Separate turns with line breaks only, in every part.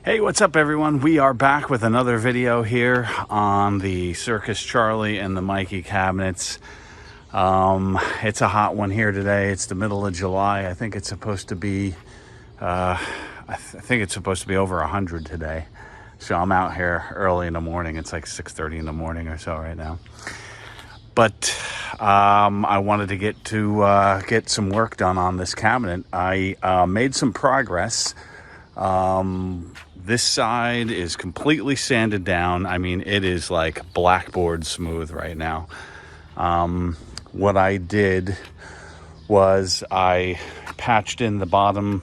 Hey, what's up everyone? We are back with another video here on the Circus Charlie and the Mikie cabinets. It's a hot one here today. It's the middle of July. I think it's supposed to be over 100 today. So I'm out here early in the morning. It's like 6:30 in the morning or so right now. But I wanted to get some work done on this cabinet. I made some progress. This side is completely sanded down. I mean, it is like blackboard smooth right now. What I did was I patched in the bottom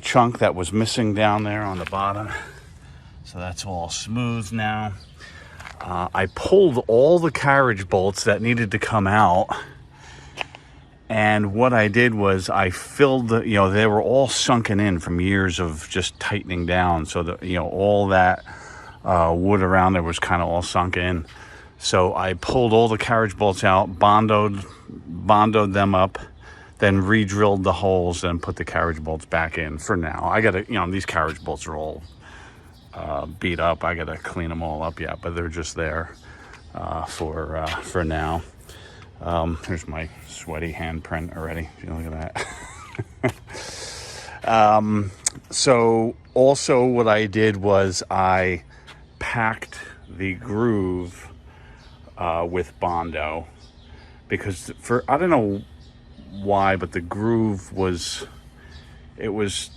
chunk that was missing down there on the bottom. So that's all smooth now. I pulled all the carriage bolts that needed to come out. And what I did was I filled the, they were all sunken in from years of just tightening down. So that, all that wood around there was kind of all sunk in. So I pulled all the carriage bolts out, bondoed them up, then re-drilled the holes and put the carriage bolts back in for now. I gotta, these carriage bolts are all beat up. I gotta clean them all up yet, but they're just there for now. Here's my sweaty handprint already. If you look at that. So also what I did was I packed the groove with Bondo, because I don't know why, but the groove was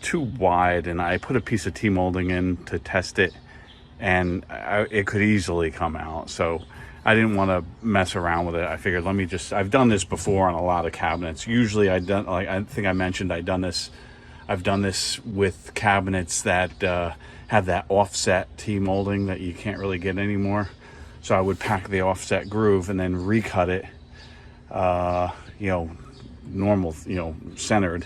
too wide, and I put a piece of T-molding in to test it, and it could easily come out. So I didn't want to mess around with it. I figured I've done this before on a lot of cabinets. Usually I think I mentioned I've done this with cabinets that have that offset T-molding that you can't really get anymore. So I would pack the offset groove and then recut it, normal, centered,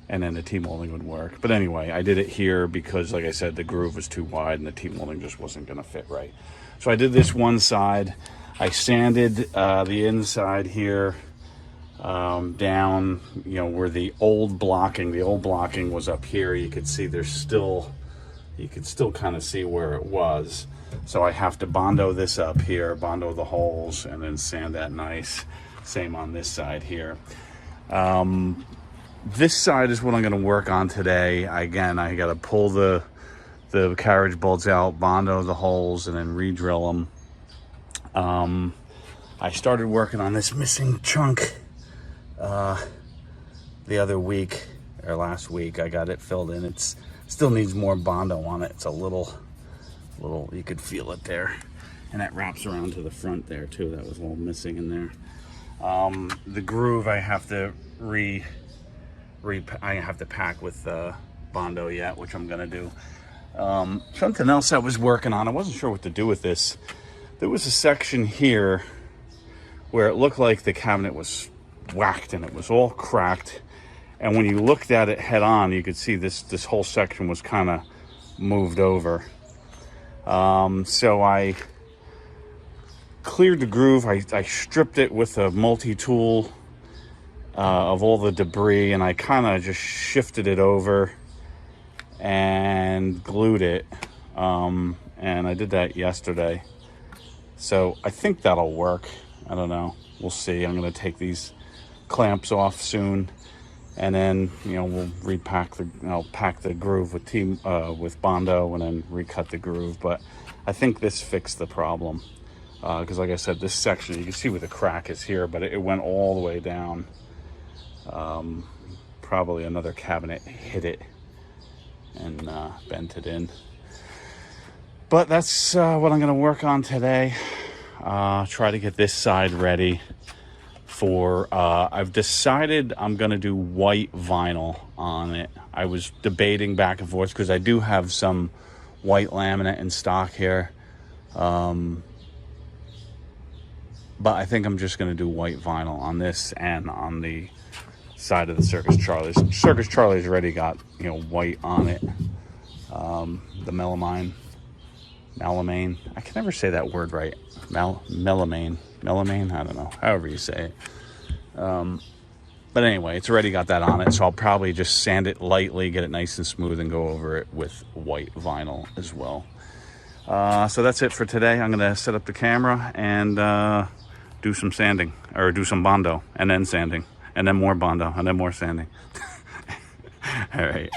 and then the T-molding would work. But anyway, I did it here because, like I said, the groove was too wide and the T-molding just wasn't going to fit right. So I did this one side. I sanded the inside here down, where the old blocking was up here. You could see you could still kind of see where it was. So I have to Bondo this up here, Bondo the holes, and then sand that nice. Same on this side here. This side is what I'm going to work on today. Again, I got to pull the carriage bolts out, Bondo the holes, and then re-drill them. I started working on this missing chunk the other week, or last week. I got it filled in. It still needs more Bondo on it. It's a little, you could feel it there. And that wraps around to the front there too. That was all missing in there. The groove I have to I have to pack with Bondo yet, which I'm gonna do. Something else I was working on, I wasn't sure what to do with this. There was a section here where it looked like the cabinet was whacked and it was all cracked. And when you looked at it head on, you could see this whole section was kind of moved over. So I cleared the groove. I stripped it with a multi-tool of all the debris, and I kind of just shifted it over and glued it, and I did that yesterday. So I think that'll work. I don't know, we'll see. I'm going to take these clamps off soon, and then we'll I'll pack the groove with Bondo and then recut the groove. But I think this fixed the problem, because like I said, this section, you can see where the crack is here, but it went all the way down. Probably another cabinet hit it and bent it in. But that's what I'm going to work on today. Try to get this side ready for, I've decided I'm going to do white vinyl on it. I was debating back and forth because I do have some white laminate in stock here. But I think I'm just going to do white vinyl on this and on the side of the Circus Charlie. Circus Charlie's already got, white on it. The melamine. I can never say that word right. Melamine. I don't know. However you say it. But anyway, it's already got that on it, so I'll probably just sand it lightly, get it nice and smooth, and go over it with white vinyl as well. So that's it for today. I'm gonna set up the camera and do some sanding, or do some Bondo, and then sanding, and then more Bondo, and then more sanding. All right.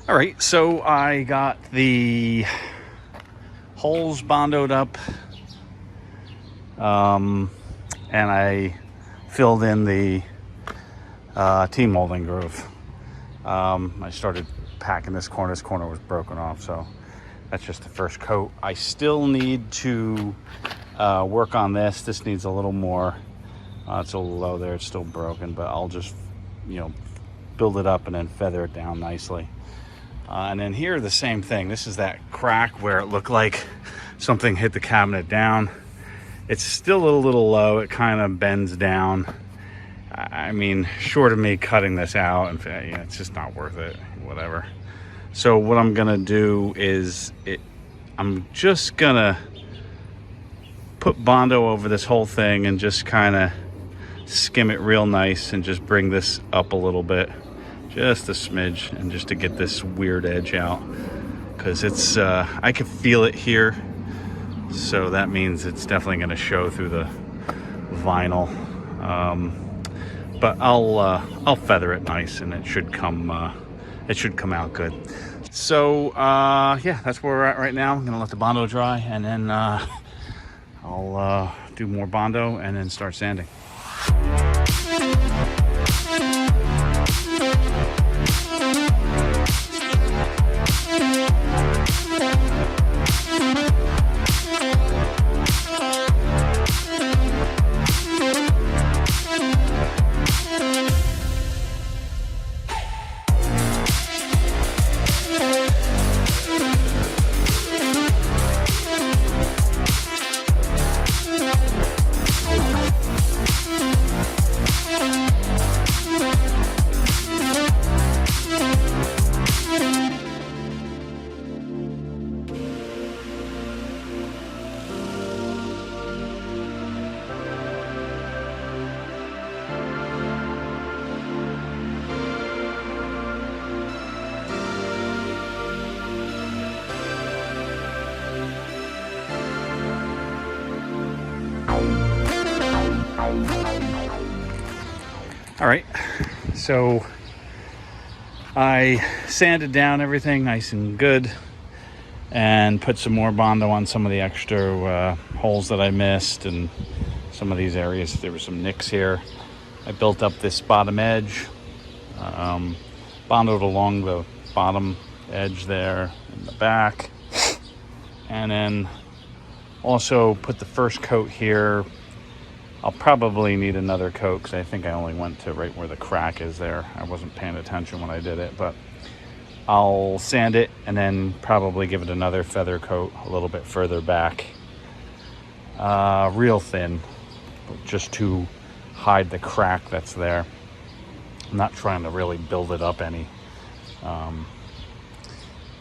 All right, so I got the holes bondoed up, and I filled in the T-molding groove. I started packing this corner. This corner was broken off, so that's just the first coat. I still need to work on this. This needs a little more. It's a little low there. It's still broken, but I'll just, build it up and then feather it down nicely. And then here, the same thing. This is that crack where it looked like something hit the cabinet down. It's still a little low. It kind of bends down. I mean, short of me cutting this out, and it's just not worth it, whatever. So what I'm gonna do is, I'm just gonna put Bondo over this whole thing and just kind of skim it real nice and just bring this up a little bit. Just a smidge, and just to get this weird edge out, because it's I can feel it here, so that means it's definitely going to show through the vinyl. But I'll feather it nice, and it should come out good. So yeah, that's where we're at right now. I'm gonna let the Bondo dry, and then I'll do more Bondo and then start sanding. All right, so I sanded down everything nice and good and put some more Bondo on some of the extra holes that I missed, and some of these areas there were some nicks here. I built up this bottom edge, Bondoed along the bottom edge there in the back, and then also put the first coat here. I'll probably need another coat because I think I only went to right where the crack is there. I wasn't paying attention when I did it, but I'll sand it and then probably give it another feather coat a little bit further back. Real thin, just to hide the crack that's there. I'm not trying to really build it up any.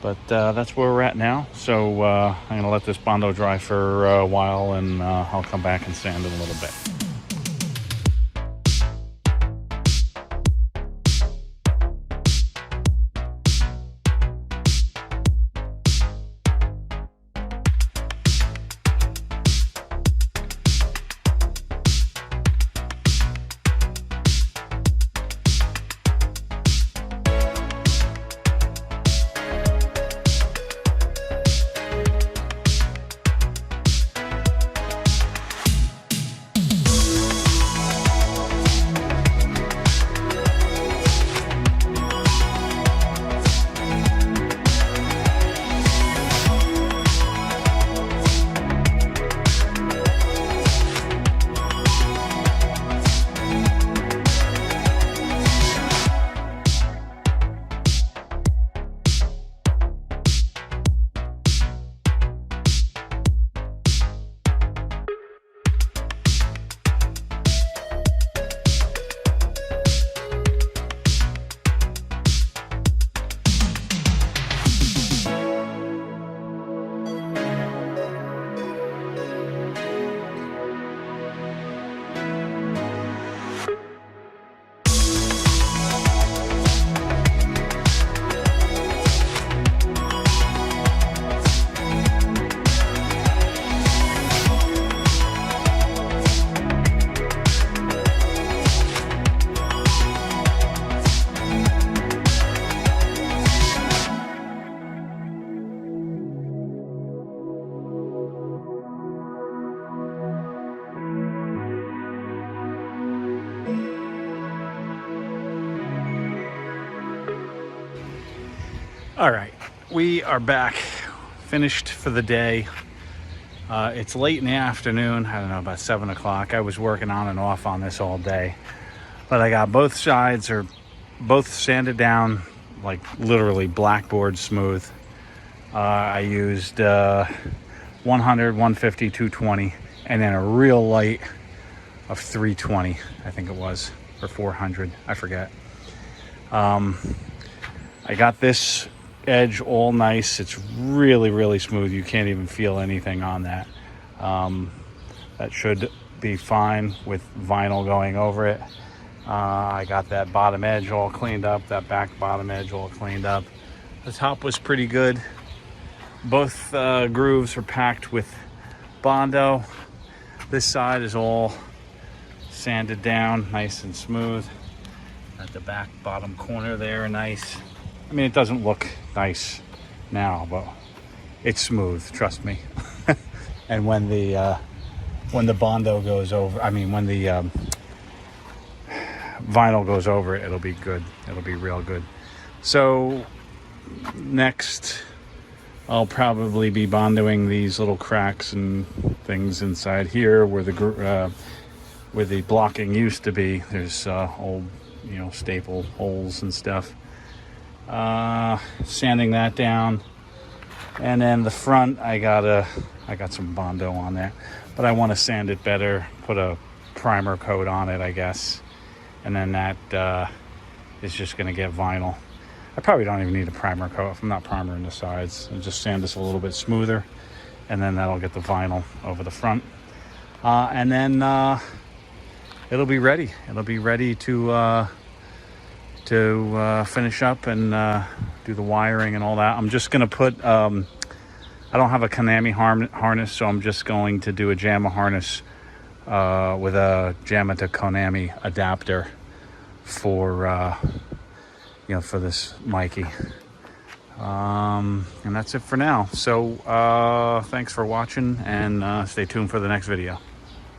But that's where we're at now. So I'm going to let this Bondo dry for a while, and I'll come back and sand it a little bit. All right, we are back, finished for the day. It's late in the afternoon, I don't know, about 7 o'clock. I was working on and off on this all day, but I got both sides or both sanded down, like literally blackboard smooth. I used 100, 150, 220, and then a real light of 320, I think it was, or 400, I forget. I got this edge all nice. It's really smooth. You can't even feel anything on that. That should be fine with vinyl going over it. I got that bottom edge all cleaned up, that back bottom edge all cleaned up. The top was pretty good. Both grooves are packed with Bondo. This side is all sanded down nice and smooth. At the back bottom corner there, nice. I mean, it doesn't look nice now, but it's smooth, trust me. And when the Bondo goes over, I mean, when the vinyl goes over it, it'll be good. It'll be real good. So next, I'll probably be Bondoing these little cracks and things inside here where the blocking used to be. There's old, staple holes and stuff. Sanding that down, and then the front I got some Bondo on there, but I want to sand it better, put a primer coat on it, I guess, and then that is just going to get vinyl. I probably don't even need a primer coat if I'm not primering the sides. I'll just sand this a little bit smoother, and then that'll get the vinyl over the front, and then it'll be ready. It'll be ready to finish up and do the wiring and all that. I'm just going to put, I don't have a Konami harness, so I'm just going to do a JAMA harness with a JAMA to Konami adapter for, for this Mikie. And that's it for now. So thanks for watching, and stay tuned for the next video.